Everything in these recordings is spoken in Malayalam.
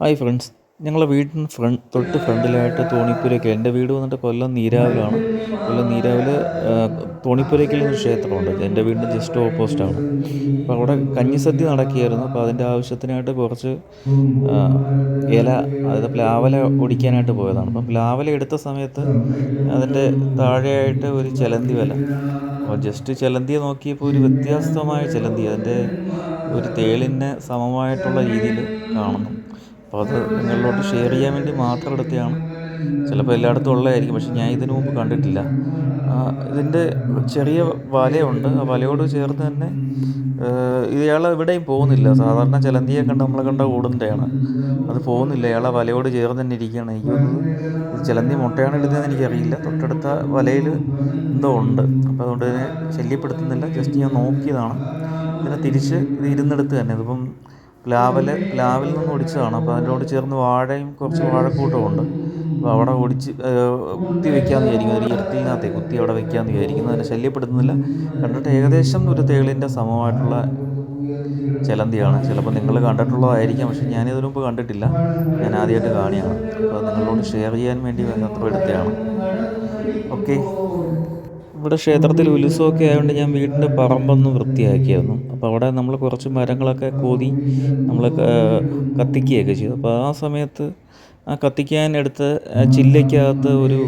ഹായ് ഫ്രണ്ട്സ്, ഞങ്ങളുടെ വീടിന് തൊട്ട് ഫ്രണ്ടിലായിട്ട് തോണിപ്പുരയ്ക്കൽ. എൻ്റെ വീട് വന്നിട്ട് കൊല്ലം നീരാവിലാണ്. കൊല്ലം നീരാവിൽ തോണിപ്പുരയ്ക്കൽ എന്നൊരു ക്ഷേത്രമുണ്ട്. എൻ്റെ വീടിൻ്റെ ജസ്റ്റ് ഓപ്പോസിറ്റാണ്. അപ്പോൾ അവിടെ കഞ്ഞിസദ്യ നടക്കുകയായിരുന്നു. അപ്പോൾ അതിൻ്റെ ആവശ്യത്തിനായിട്ട് കുറച്ച് ഇല, അതായത് പ്ലാവല ഒടിക്കാനായിട്ട് പോയതാണ്. അപ്പം പ്ലാവല എടുത്ത സമയത്ത് അതിൻ്റെ താഴെയായിട്ട് ഒരു ചിലന്തി വല. അപ്പോൾ ജസ്റ്റ് ചിലന്തിയെ നോക്കിയപ്പോൾ ഒരു വ്യത്യസ്തമായ ചിലന്തി, അതിൻ്റെ ഒരു തേളിന് സമമായിട്ടുള്ള രീതിയിൽ കാണുന്നു. അപ്പോൾ അത് നിങ്ങളിലോട്ട് ഷെയർ ചെയ്യാൻ വേണ്ടി മാത്രം എടുത്തതാണ്. ചിലപ്പോൾ എല്ലായിടത്തും ഉള്ളതായിരിക്കും, പക്ഷേ ഞാൻ ഇതിനു മുമ്പ് കണ്ടിട്ടില്ല. ഇതിൻ്റെ ചെറിയ വലയുണ്ട്. ആ വലയോട് ചേർന്ന് തന്നെ ഇയാൾ എവിടെയും പോകുന്നില്ല. സാധാരണ ചിലന്തിയെ കണ്ട് നമ്മളെ കണ്ട ഓടുന്നതാണ്, അത് പോകുന്നില്ല. ഇയാളെ വലയോട് ചേർന്ന് തന്നെ ഇരിക്കുകയാണ്. എനിക്ക് തോന്നുന്നത് ഇത് ചിലന്തി മുട്ടയാണ് ഇടുന്നതെന്ന് എനിക്കറിയില്ല. തൊട്ടടുത്ത വലയിൽ എന്തോ ഉണ്ട്. അപ്പോൾ അതുകൊണ്ട് ഇതിനെ ശല്യപ്പെടുത്തുന്നില്ല. ജസ്റ്റ് ഞാൻ നോക്കിയതാണ്. ഇതിനെ തിരിച്ച് ഇത് ഇരുന്നിടത്ത് തന്നെ, ഇതിപ്പം പ്ലാവിൽ നിന്ന് ഒടിച്ചതാണ്. അപ്പോൾ അതിനോട് ചേർന്ന് വാഴയും കുറച്ച് വാഴക്കൂട്ടമുണ്ട്. അപ്പോൾ അവിടെ കുത്തി വയ്ക്കാമെന്ന് വിചാരിക്കുന്നു. ഒരു ഇർത്തിനകത്തെ കുത്തി അവിടെ വയ്ക്കാമെന്ന് വിചാരിക്കുന്നു. അതിനെ ശല്യപ്പെടുത്തുന്നില്ല. കണ്ടിട്ട് ഏകദേശം ഒരു തേളിൻ്റെ സമമായിട്ടുള്ള ചിലന്തിയാണ്. ചിലപ്പോൾ നിങ്ങൾ കണ്ടിട്ടുള്ളതായിരിക്കാം, പക്ഷേ ഞാനിതിനു മുമ്പ് കണ്ടിട്ടില്ല. ഞാൻ ആദ്യമായിട്ട് കാണുകയാണ്. അപ്പോൾ നിങ്ങളോട് ഷെയർ ചെയ്യാൻ വേണ്ടി മാത്രം എടുത്തതാണ്. ഓക്കെ. ഇവിടെ ക്ഷേത്രത്തിൽ ഉത്സവമൊക്കെ ആയതുകൊണ്ട് ഞാൻ വീടിൻ്റെ പറമ്പൊന്ന് വൃത്തിയാക്കിയായിരുന്നു. അപ്പോൾ അവിടെ നമ്മൾ കുറച്ച് മരങ്ങളൊക്കെ കോതി നമ്മൾ കത്തിക്കുകയൊക്കെ ചെയ്തു. അപ്പോൾ ആ സമയത്ത് ആ കത്തിക്കാൻ എടുത്ത് ചില്ലയ്ക്കകത്ത് ഒരു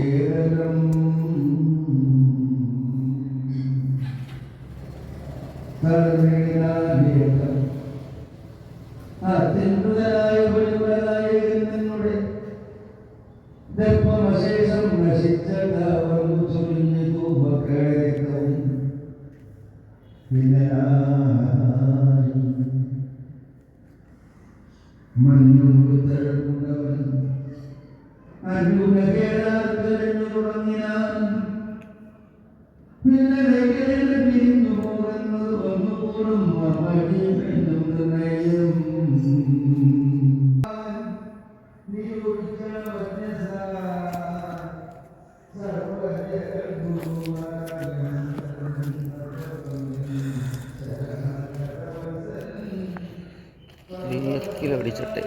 കിലോ അടിച്ചിട്ട്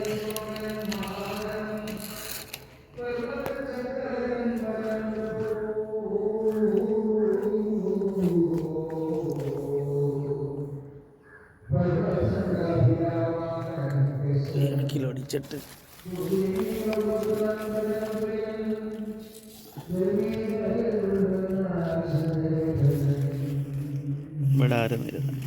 ഇവിടെ ആരും വരുന്നത്.